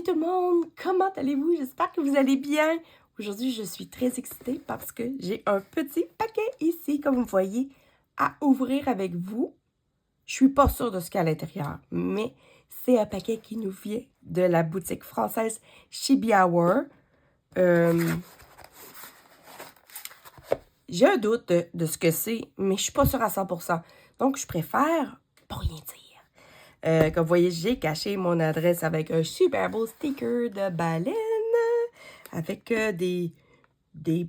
tout le monde, comment allez-vous? J'espère que vous allez bien. Aujourd'hui, je suis très excitée parce que j'ai un petit paquet ici, comme vous voyez, à ouvrir avec vous. Je suis pas sûre de ce qu'il y a à l'intérieur, mais c'est un paquet qui nous vient de la boutique française Chibi Hour. J'ai un doute de ce que c'est, mais je suis pas sûre à 100%. Donc, je préfère pas rien dire. Comme vous voyez, j'ai caché mon adresse avec un super beau sticker de baleine avec des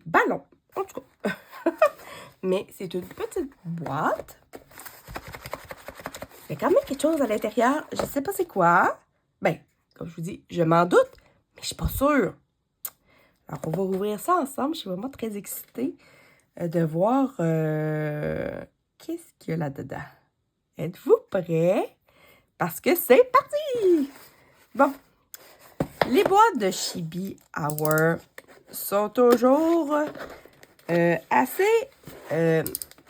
ballons, en tout cas. Mais c'est une petite boîte. Il y a quand même quelque chose à l'intérieur. Je sais pas c'est quoi. Ben, comme je vous dis, je m'en doute, mais je suis pas sûre. Alors, on va ouvrir ça ensemble. Je suis vraiment très excitée de voir qu'est-ce qu'il y a là-dedans. Êtes-vous prêts? Parce que c'est parti! Bon, les boîtes de Chibi Hour sont toujours assez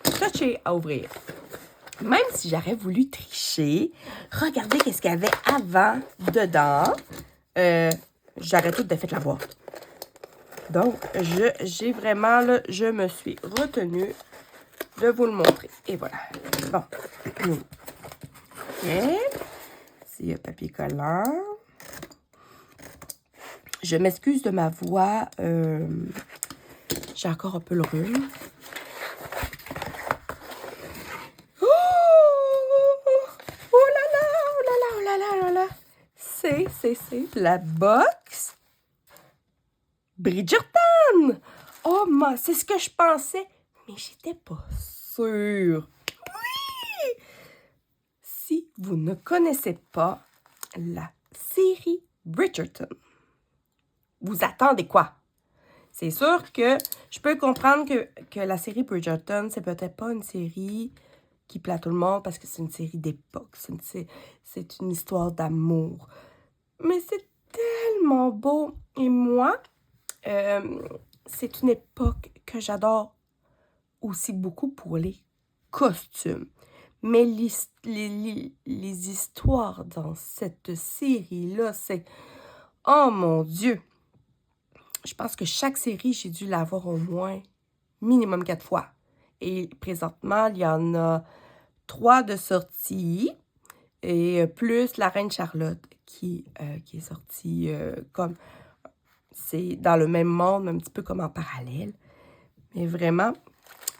touchées à ouvrir. Même si j'aurais voulu tricher, regardez qu'est-ce qu'il y avait avant dedans. J'aurais tout défait la boîte. Donc, j'ai vraiment, là, je me suis retenue de vous le montrer. Et voilà. Bon. OK. C'est un papier collant. Je m'excuse de ma voix. J'ai encore un peu le rhume. Oh là là, oh là là, oh là là, oh là là. C'est la box Bridgerton. Oh, c'est ce que je pensais, mais j'étais pas sûre. Oui! Si vous ne connaissez pas la série Bridgerton, vous attendez quoi? C'est sûr que je peux comprendre que la série Bridgerton, c'est peut-être pas une série qui plaît à tout le monde parce que c'est une série d'époque. C'est une histoire d'amour. Mais c'est tellement beau. Et moi, c'est une époque que j'adore aussi beaucoup pour les costumes. Mais les histoires dans cette série-là, c'est... Oh mon Dieu! Je pense que chaque série, j'ai dû la voir au moins minimum 4 fois. Et présentement, il y en a 3 de sortie. Et plus La Reine Charlotte qui est sortie comme... C'est dans le même monde, un petit peu comme en parallèle. Mais vraiment,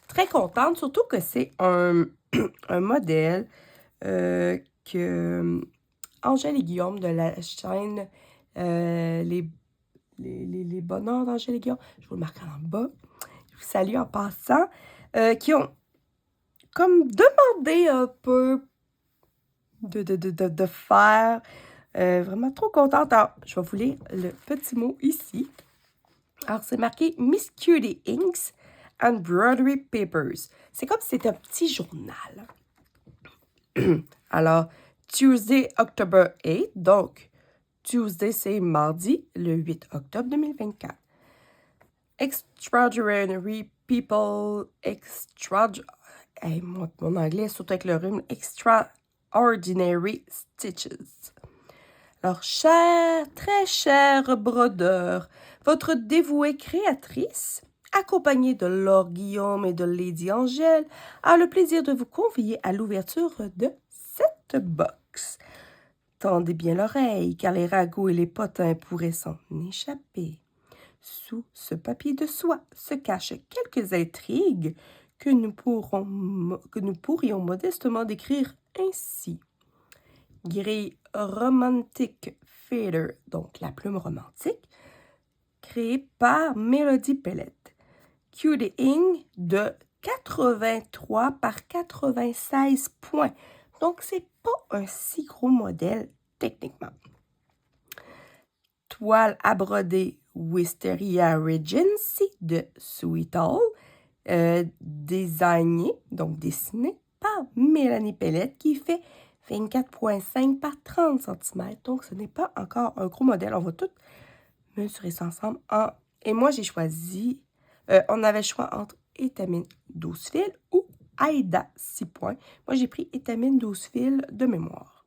très contente. Surtout que c'est un modèle que Angèle et Guillaume de la chaîne les bonheurs d'Angèle et Guillaume, je vous le marque en bas, je vous salue en passant, qui ont comme demandé un peu de faire. Vraiment trop contente. Alors, je vais vous lire le petit mot ici. Alors, c'est marqué Miss Cutie Inks and Broderie Papers. C'est comme si c'était un petit journal. Alors, Tuesday, October 8. Donc, Tuesday, c'est mardi, le 8 octobre 2024. Extraordinary People, hey, mon anglais, surtout avec le rhume. Extraordinary Stitches. Alors, très cher brodeur, votre dévouée créatrice, accompagnée de Lord Guillaume et de Lady Angèle, a le plaisir de vous convier à l'ouverture de cette box. Tendez bien l'oreille, car les ragots et les potins pourraient s'en échapper. Sous ce papier de soie se cachent quelques intrigues que nous pourrions modestement décrire ainsi. Grille Romantic Fader, donc la plume romantique, créée par Melody Pellet. Cutie Ink de 83 par 96 points. Donc, c'est pas un si gros modèle techniquement. Toile à broder Wisteria Regency de Sweet Hall, dessiné par Mélanie Pellet, qui fait 24,5 par 30 cm. Donc, ce n'est pas encore un gros modèle. On va tout mesurer ça ensemble. Et moi, j'ai choisi... on avait le choix entre étamine 12 fils ou Aida 6 points. Moi, j'ai pris étamine 12 fils de mémoire.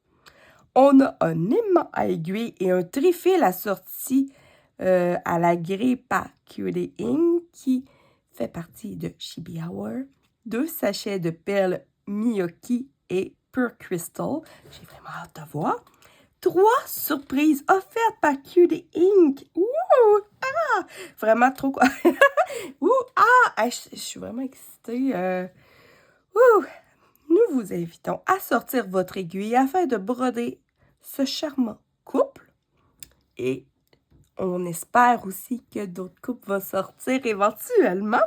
On a un aimant à aiguille et un trifil assorti à la grille par Cutie Ink qui fait partie de Chibi Hour. 2 sachets de perles Miyoki et Pure Crystal. J'ai vraiment hâte de voir. 3 surprises offertes par Cutie Ink. Ouh! Ah! Vraiment trop quoi. Ouh! Ah! Je suis vraiment excitée. Ouh! Nous vous invitons à sortir votre aiguille afin de broder ce charmant couple. Et on espère aussi que d'autres couples vont sortir éventuellement.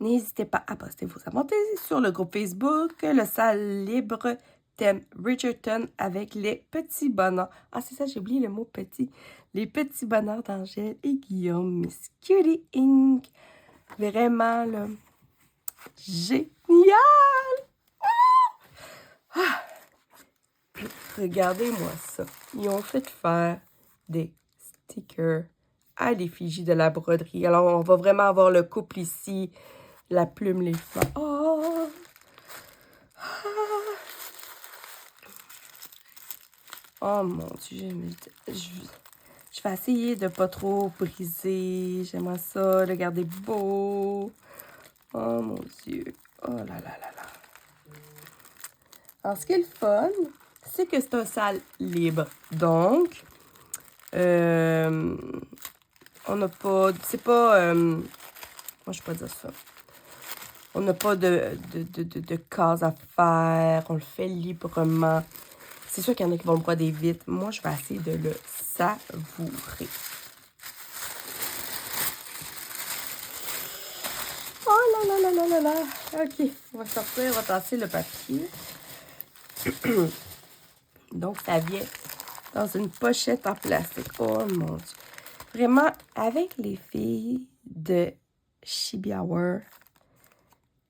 N'hésitez pas à poster vos avantages sur le groupe Facebook, le salle libre thème Bridgerton avec les petits bonheurs. Ah, c'est ça, j'ai oublié le mot petit. Les petits bonheurs d'Angèle et Guillaume, Miss Cutie Ink. Vraiment, là, génial! Ah! Regardez-moi ça. Ils ont fait faire des stickers à l'effigie de la broderie. Alors, on va vraiment avoir le couple ici. La plume, les fleurs. Oh! Oh mon Dieu, je vais essayer de pas trop briser. J'aimerais ça, le garder beau. Oh mon Dieu. Oh là là là là. Alors, ce qui est le fun, c'est que c'est un salle libre. Donc, on n'a pas... C'est pas... moi, je peux pas dire ça. On n'a pas de cases à faire. On le fait librement. C'est sûr qu'il y en a qui vont broder vite. Moi, je vais essayer de le savourer. Oh là là là là là là. OK, on va sortir, on va tasser le papier. Donc, ça vient dans une pochette en plastique. Oh mon Dieu. Vraiment, avec les filles de Chibi Hour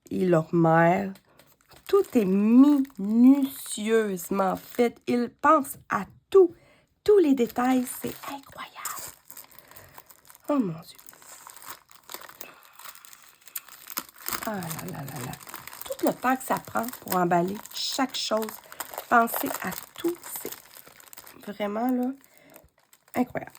et leur mère, tout est minutieusement fait. Ils pensent à tout. Tous les détails, c'est incroyable. Oh mon Dieu. Ah là là là là. Tout le temps que ça prend pour emballer chaque chose. Penser à tout, c'est vraiment là incroyable.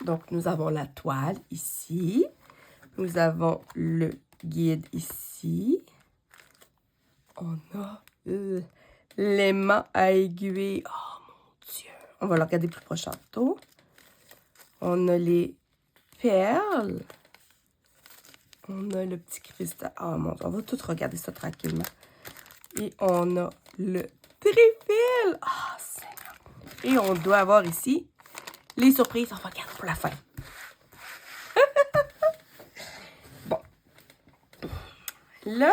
Donc, nous avons la toile ici. Nous avons le guide ici. On a l'aimant à aiguille. Oh mon Dieu. On va le regarder plus proche tantôt. On a les perles. On a le petit cristal. Oh mon Dieu, on va tout regarder ça tranquillement. Et on a le trifil. Ah, Seigneur. Et on doit avoir ici les surprises. On va regarder pour la fin. Bon. Là.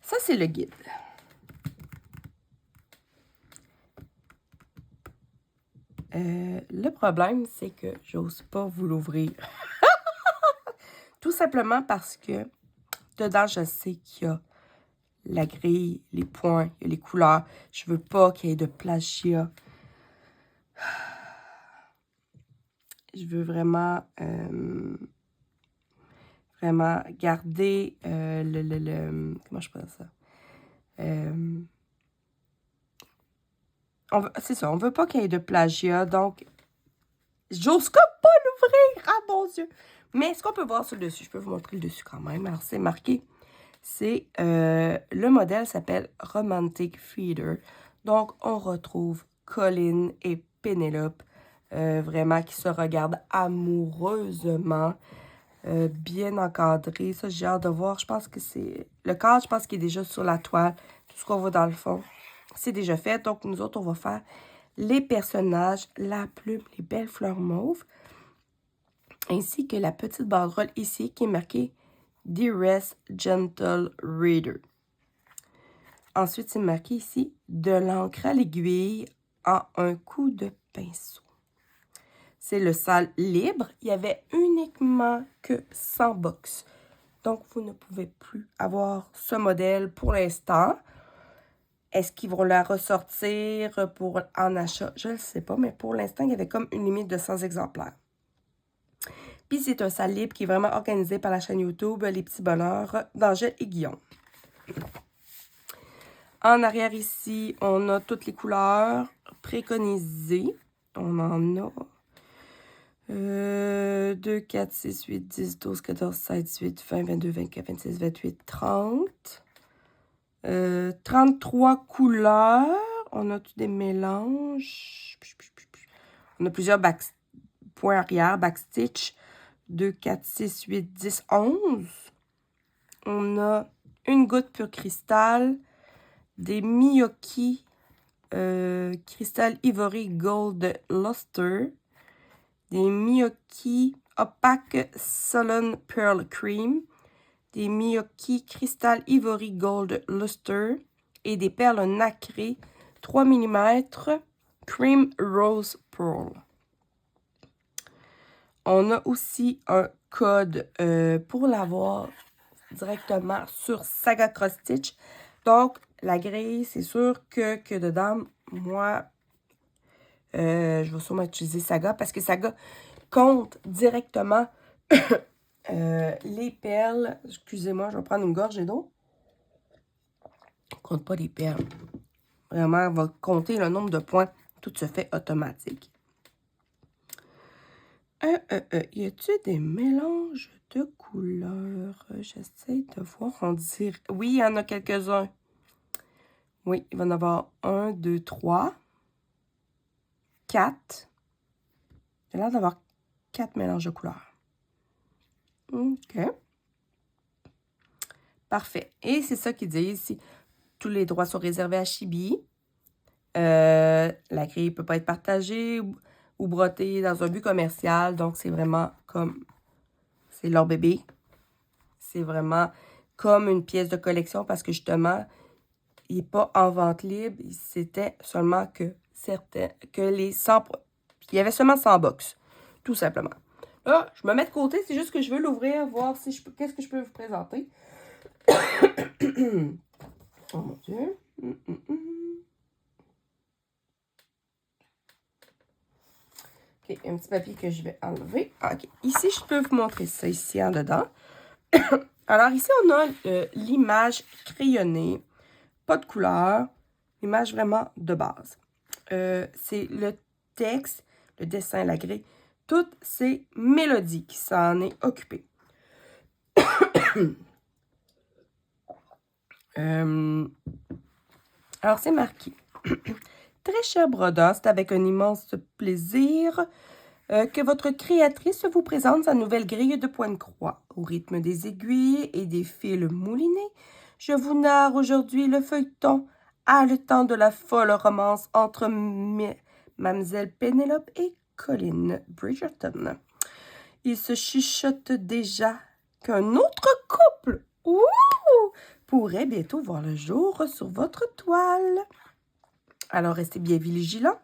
Ça, c'est le guide. Le problème, c'est que j'ose pas vous l'ouvrir. Tout simplement parce que dedans, je sais qu'il y a la grille, les points, il y a les couleurs. Je veux pas qu'il y ait de plagiat. Je veux vraiment, garder comment je peux dire ça? C'est ça, on veut pas qu'il y ait de plagiat, donc j'ose comme pas l'ouvrir. Ah mon Dieu! Mais ce qu'on peut voir sur le dessus, je peux vous montrer le dessus quand même. Alors, c'est marqué. C'est le modèle s'appelle Romantic Feeder. Donc, on retrouve Colin et Penelope vraiment qui se regardent amoureusement, bien encadré. Ça, j'ai hâte de voir. Je pense que c'est le cadre, je pense qu'il est déjà sur la toile. Tout ce qu'on voit dans le fond, c'est déjà fait. Donc, nous autres, on va faire les personnages, la plume, les belles fleurs mauves, ainsi que la petite banderole ici qui est marquée Dearest Gentle Reader. Ensuite, c'est marqué ici de l'encre à l'aiguille en un coup de pinceau. C'est le salle libre. Il y avait uniquement que 100 box. Donc, vous ne pouvez plus avoir ce modèle pour l'instant. Est-ce qu'ils vont la ressortir pour en achat? Je ne sais pas, mais pour l'instant, il y avait comme une limite de 100 exemplaires. Puis c'est un salle libre qui est vraiment organisé par la chaîne YouTube Les Petits Bonheurs d'Angèle et Guillaume. En arrière ici, on a toutes les couleurs préconisées. On en a 2, 4, 6, 8, 10, 12, 14, 16, 18, 20, 22, 24, 26, 28, 30. 33 couleurs. On a tous des mélanges. On a plusieurs points arrière, backstitch. 2, 4, 6, 8, 10, 11. On a une goutte pur cristal. Des Miyoki Crystal Ivory Gold Luster. Des Miyoki Opaque Sullen Pearl Cream. Des Miyoki Crystal Ivory Gold Luster. Et des perles nacrées 3 mm Cream Rose Pearl. On a aussi un code pour l'avoir directement sur Saga Cross Stitch. Donc, la grille, c'est sûr que dedans, moi, je vais sûrement utiliser Saga parce que Saga compte directement les perles. Excusez-moi, je vais prendre une gorgée d'eau. Compte pas les perles. Vraiment, elle va compter le nombre de points. Tout se fait automatique. Y a-t-il des mélanges de couleurs? J'essaie de voir. On dirait... Oui, il y en a quelques-uns. Oui, il va y en avoir 1, 2, 3, 4. Il a l'air d'avoir 4 mélanges de couleurs. OK. Parfait. Et c'est ça qu'ils disent ici. Tous les droits sont réservés à Chibi. La grille ne peut pas être partagée ou brottée dans un but commercial. Donc, c'est vraiment comme... C'est leur bébé. C'est vraiment comme une pièce de collection parce que justement, il n'est pas en vente libre. C'était seulement que les 100... Il y avait seulement 100 box, tout simplement. Là, je me mets de côté. C'est juste que je veux l'ouvrir, voir si je peux... Qu'est-ce que je peux vous présenter. Oh mon Dieu. OK, un petit papier que je vais enlever. OK, ici, je peux vous montrer ça ici en dedans. Alors, ici, on a l'image crayonnée. Pas de couleur. L'image vraiment de base. C'est le texte, le dessin, la grille. Toutes ces mélodies qui s'en est occupée. Alors, c'est marqué. Très cher brodeur, c'est avec un immense plaisir que votre créatrice vous présente sa nouvelle grille de points de croix. Au rythme des aiguilles et des fils moulinés, je vous narre aujourd'hui le feuilleton haletant de la folle romance entre Mademoiselle Pénélope et Colin Bridgerton. Il se chuchote déjà qu'un autre couple pourrait bientôt voir le jour sur votre toile. Alors, restez bien vigilants,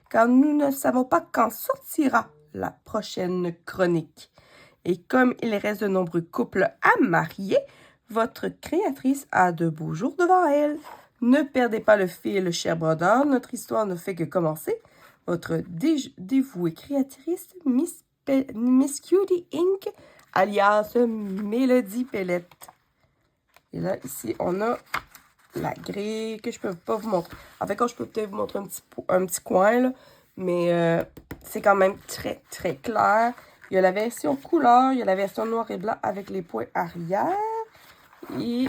car nous ne savons pas quand sortira la prochaine chronique. Et comme il reste de nombreux couples à marier, votre créatrice a de beaux jours devant elle. Ne perdez pas le fil, cher brodeur, notre histoire ne fait que commencer. Votre dévouée créatrice, Miss Cutie Inc., alias Mélodie Pellette. Et là, ici, on a la grille que je peux pas vous montrer. En fait, quand je peux peut-être vous montrer un petit coin, là, mais c'est quand même très, très clair. Il y a la version couleur, il y a la version noir et blanc avec les points arrière. Et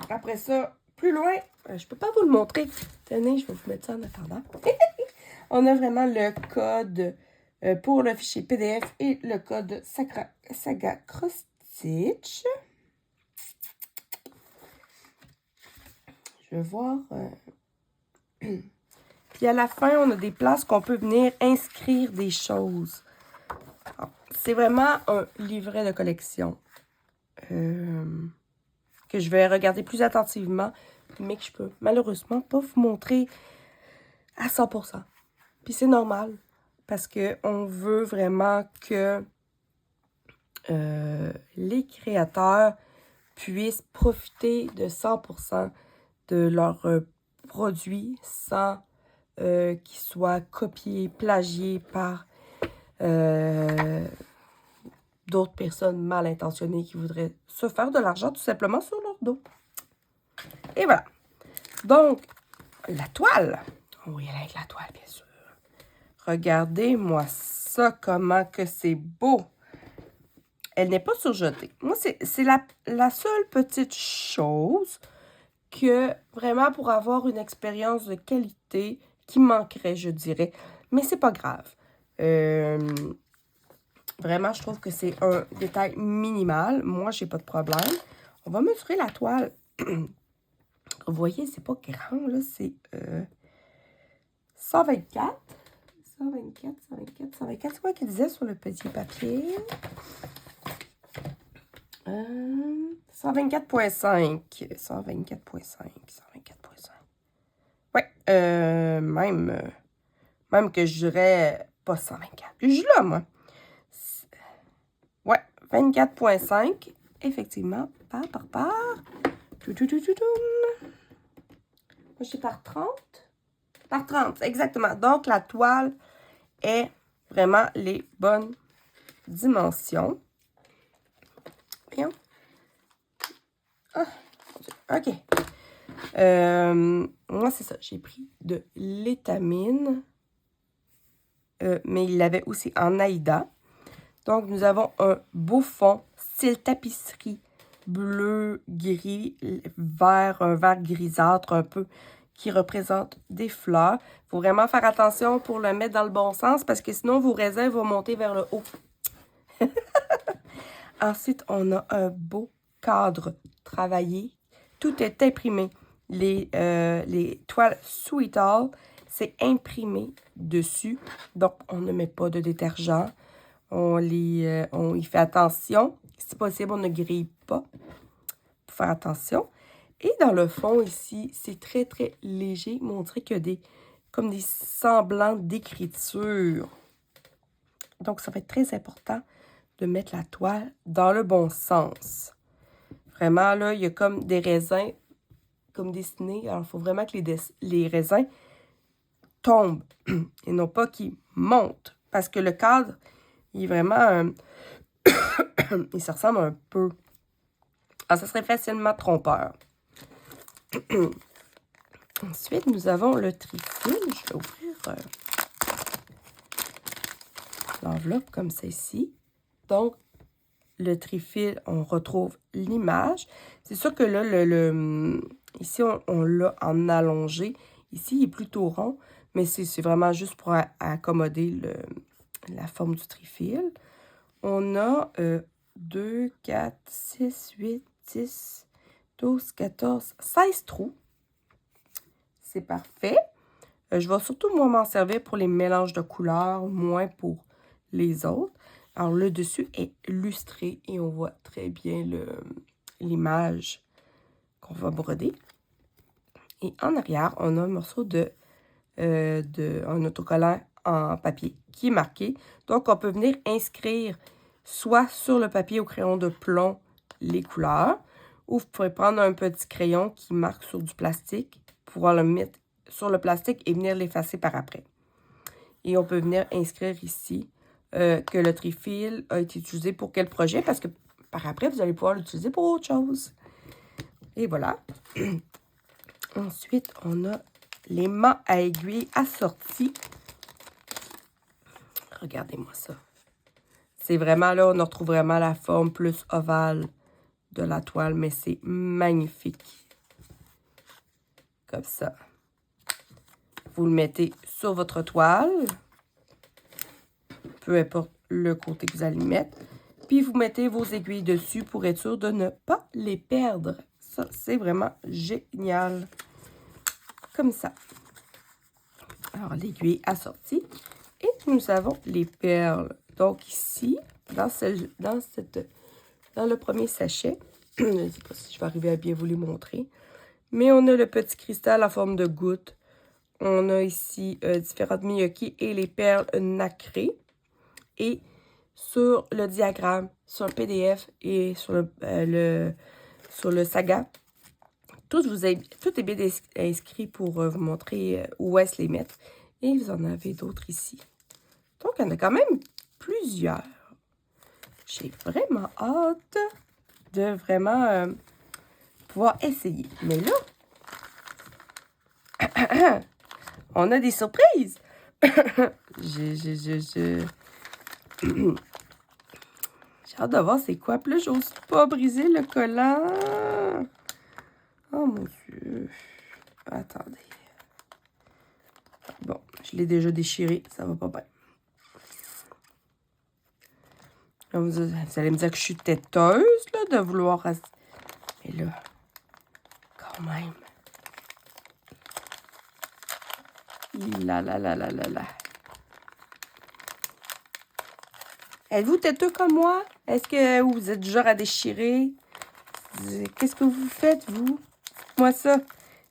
après ça, plus loin, je peux pas vous le montrer. Tenez, je vais vous mettre ça en attendant. On a vraiment le code pour le fichier PDF et le code Saga Cross Stitch. Je vais voir. Puis à la fin, on a des places qu'on peut venir inscrire des choses. C'est vraiment un livret de collection que je vais regarder plus attentivement, mais que je peux malheureusement pas vous montrer à 100%. Puis c'est normal, parce qu'on veut vraiment que les créateurs puissent profiter de 100% de leurs produits sans qu'ils soient copiés, plagiés par d'autres personnes mal intentionnées qui voudraient se faire de l'argent tout simplement sur leur dos. Et voilà. Donc, la toile. Oui, avec la toile, bien sûr. Regardez-moi ça, comment que c'est beau. Elle n'est pas surjetée. Moi, c'est la seule petite chose que vraiment pour avoir une expérience de qualité qui manquerait, je dirais. Mais c'est pas grave. Vraiment, je trouve que c'est un détail minimal. Moi, j'ai pas de problème. On va mesurer la toile. Vous voyez, c'est pas grand, là. C'est 124. 124. C'est quoi qu'il disait sur le petit papier? 124.5. 124.5. Ouais, même que je dirais pas 124. Je suis là, moi. Ouais, 24.5. Effectivement, par. Moi, je suis par 30. Par 30, exactement. Donc, la toile est vraiment les bonnes dimensions. Voyons. Ah, OK. Moi, c'est ça. J'ai pris de l'étamine. Mais il l'avait aussi en Aïda. Donc, nous avons un beau fond, style tapisserie, bleu, gris, vert, un vert grisâtre un peu, qui représente des fleurs. Il faut vraiment faire attention pour le mettre dans le bon sens, parce que sinon, vos raisins vont monter vers le haut. Ensuite, on a un beau cadre travaillé. Tout est imprimé. Les toiles Sweetall, c'est imprimé dessus. Donc, on ne met pas de détergent. On y fait attention. Si possible, on ne grille pas. Pour faire attention. Et dans le fond, ici, c'est très, très léger. Mais on dirait qu'il y a comme des semblants d'écriture. Donc, ça va être très important de mettre la toile dans le bon sens. Vraiment, là, il y a comme des raisins comme dessinés. Alors, il faut vraiment que les raisins tombent et non pas qu'ils montent. Parce que le cadre, il est vraiment... il se ressemble un peu. Alors, ça serait facilement trompeur. Ensuite, nous avons le trifil. Je vais ouvrir l'enveloppe comme celle-ci. Donc, le trifil, on retrouve l'image. C'est sûr que là, ici, on l'a en allongé. Ici, il est plutôt rond, mais c'est vraiment juste pour accommoder la forme du trifil. On a 2, 4, 6, 8, 10, 12, 14, 16 trous. C'est parfait. Je vais surtout, moi, m'en servir pour les mélanges de couleurs, moins pour les autres. Alors, le dessus est lustré et on voit très bien l'image qu'on va broder. Et en arrière, on a un morceau un autocollant en papier qui est marqué. Donc, on peut venir inscrire soit sur le papier au crayon de plomb les couleurs, ou vous pouvez prendre un petit crayon qui marque sur du plastique, pouvoir le mettre sur le plastique et venir l'effacer par après. Et on peut venir inscrire ici que le trifil a été utilisé pour quel projet, parce que par après, vous allez pouvoir l'utiliser pour autre chose. Et voilà. Ensuite, on a l'aimant à aiguille assorti. Regardez-moi ça. C'est vraiment là, on retrouve vraiment la forme plus ovale de la toile, mais c'est magnifique. Comme ça. Vous le mettez sur votre toile. Peu importe le côté que vous allez mettre. Puis, vous mettez vos aiguilles dessus pour être sûr de ne pas les perdre. Ça, c'est vraiment génial. Comme ça. Alors, l'aiguille assortie. Et nous avons les perles. Donc, ici, dans le premier sachet, je ne sais pas si je vais arriver à bien vous les montrer, mais on a le petit cristal en forme de goutte. On a ici différentes miyoki et les perles nacrées. Et sur le diagramme, sur un PDF et sur le saga, tout est bien inscrit pour vous montrer où est-ce les mettre. Et vous en avez d'autres ici. Donc, il y en a quand même plusieurs. J'ai vraiment hâte de vraiment pouvoir essayer. Mais là, on a des surprises. J'ai hâte de voir c'est quoi. Puis là, j'ose pas briser le collant. Oh mon Dieu. Attendez. Bon, je l'ai déjà déchiré. Ça va pas bien. Vous allez me dire que je suis têteuse, là, de vouloir... Mais là, quand même. Là, là, là, là, là, là. Êtes-vous têteux comme moi? Est-ce que vous êtes du genre à déchirer? Qu'est-ce que vous faites, vous? Dites-moi ça.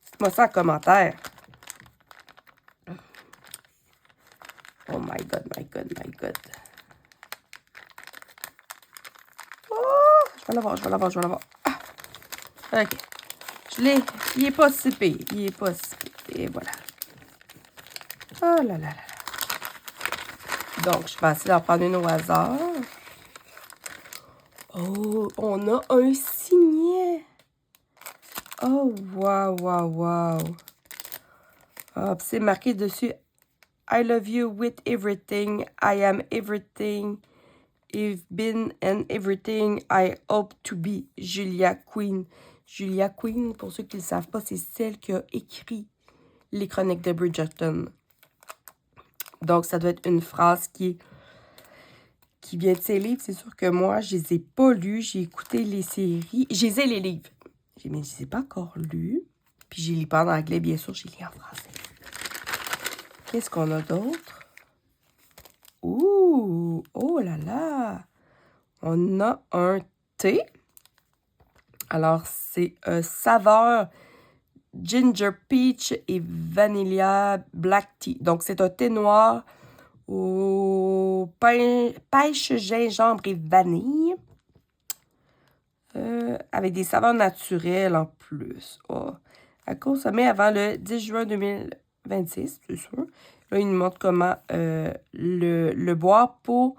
Dites-moi ça en commentaire. Oh my God, my God, my God. Oh! Je vais l'avoir, je vais l'avoir, je vais l'avoir. Ah! OK. Je l'ai. Il n'est pas si pire. Il n'est pas si pire. Et voilà. Oh là là là là. Donc, je vais essayer d'en prendre une au hasard. Oh, on a un signet. Oh, wow, wow, wow. Ah, c'est marqué dessus. I love you with everything. I am everything. I've been and everything I hope to be. Julia Quinn. Julia Quinn, pour ceux qui ne le savent pas, c'est celle qui a écrit les chroniques de Bridgerton. Donc, ça doit être une phrase qui vient de ses livres. C'est sûr que moi, je les ai pas lus. J'ai écouté les séries. Je les ai, les livres. Mais je les ai pas encore lus. Puis, je les lis pas en anglais, bien sûr. Je les lis en français. Qu'est-ce qu'on a d'autre? Ouh! Oh là là! On a un thé. Alors, c'est saveur ginger peach et vanilla black tea. Donc, c'est un thé noir au pêche, gingembre et vanille. Avec des saveurs naturelles en plus. Oh. À consommer avant le 10 juin 2026, c'est sûr. Là, il nous montre comment le boire pour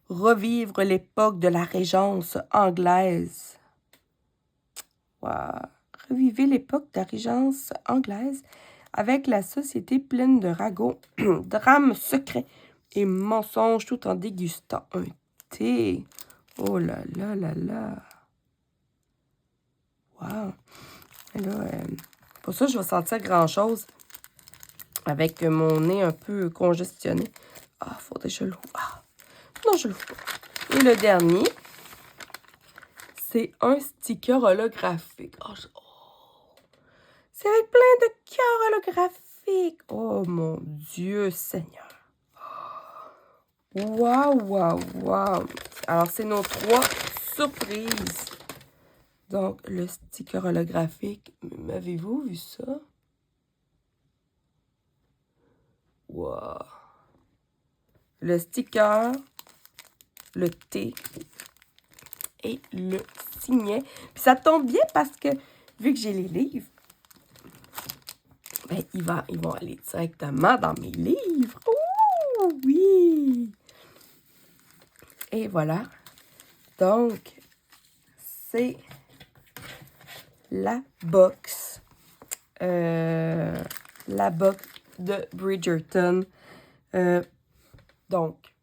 revivre l'époque de la Régence anglaise. Wow. Revivez l'époque de la Régence anglaise avec la société pleine de ragots, drames secrets et mensonges tout en dégustant un thé. Oh là là là là. Wow. Et là, pour ça, je vais sentir grand-chose avec mon nez un peu congestionné. Ah, faudrait que je l'ouvre. Ah, non, je l'ouvre pas. Et le dernier, c'est un sticker holographique. Oh, c'est avec plein de cœurs holographiques. Oh, mon Dieu Seigneur. Waouh, waouh, waouh. Alors, c'est nos 3 surprises. Donc, le sticker holographique. M'avez-vous vu ça? Wow. Le sticker, le thé et le signet. Puis ça tombe bien parce que, vu que j'ai les livres, ben, ils vont aller directement dans mes livres. Ouh, oui! Et voilà. Donc, c'est la box. La box de Bridgerton. Donc,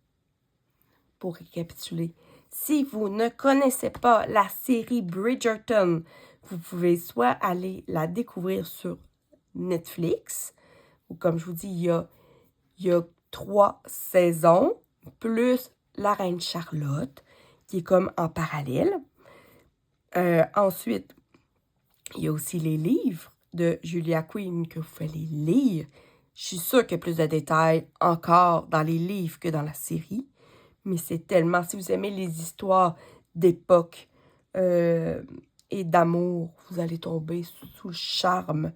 pour récapituler, si vous ne connaissez pas la série Bridgerton, vous pouvez soit aller la découvrir sur Netflix, ou comme je vous dis, il y a 3 saisons, plus La Reine Charlotte, qui est comme en parallèle. Ensuite, il y a aussi les livres de Julia Quinn que vous pouvez lire. Je suis sûre qu'il y a plus de détails encore dans les livres que dans la série. Mais c'est tellement... Si vous aimez les histoires d'époque et d'amour, vous allez tomber sous le charme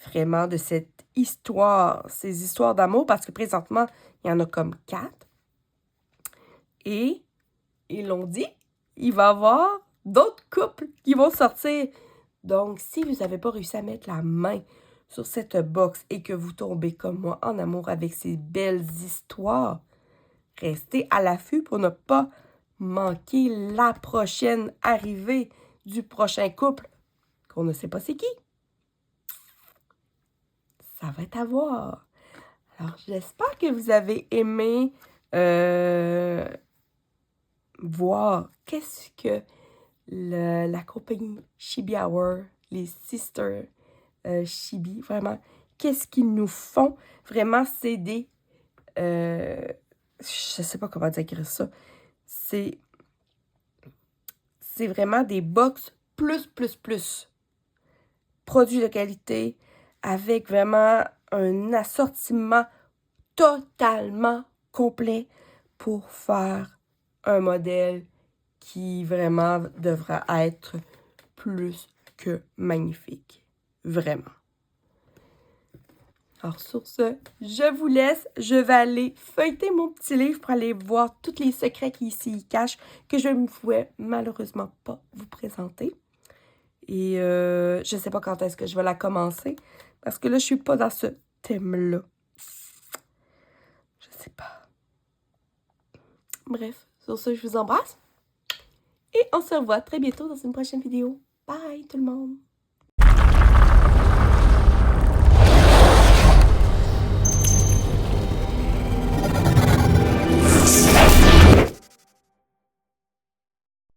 vraiment de cette histoire, ces histoires d'amour, parce que présentement, il y en a comme 4. Et ils l'ont dit, il va y avoir d'autres couples qui vont sortir. Donc, si vous n'avez pas réussi à mettre la main sur cette box et que vous tombez comme moi en amour avec ces belles histoires, restez à l'affût pour ne pas manquer la prochaine arrivée du prochain couple qu'on ne sait pas c'est qui. Ça va être à voir. Alors, j'espère que vous avez aimé voir qu'est-ce que la compagnie Chibi Hour, les Sisters Chibi, vraiment, qu'est-ce qu'ils nous font. Vraiment, c'est des... je sais pas comment décrire ça. C'est vraiment des box plus. Produits de qualité avec vraiment un assortiment totalement complet pour faire un modèle qui vraiment devra être plus que magnifique. Vraiment. Alors sur ce, je vous laisse. Je vais aller feuilleter mon petit livre pour aller voir tous les secrets qui s'y cachent que je ne pouvais malheureusement pas vous présenter. Et je ne sais pas quand est-ce que je vais la commencer parce que là, je ne suis pas dans ce thème-là. Je sais pas. Bref, sur ce, je vous embrasse. Et on se revoit très bientôt dans une prochaine vidéo. Bye tout le monde!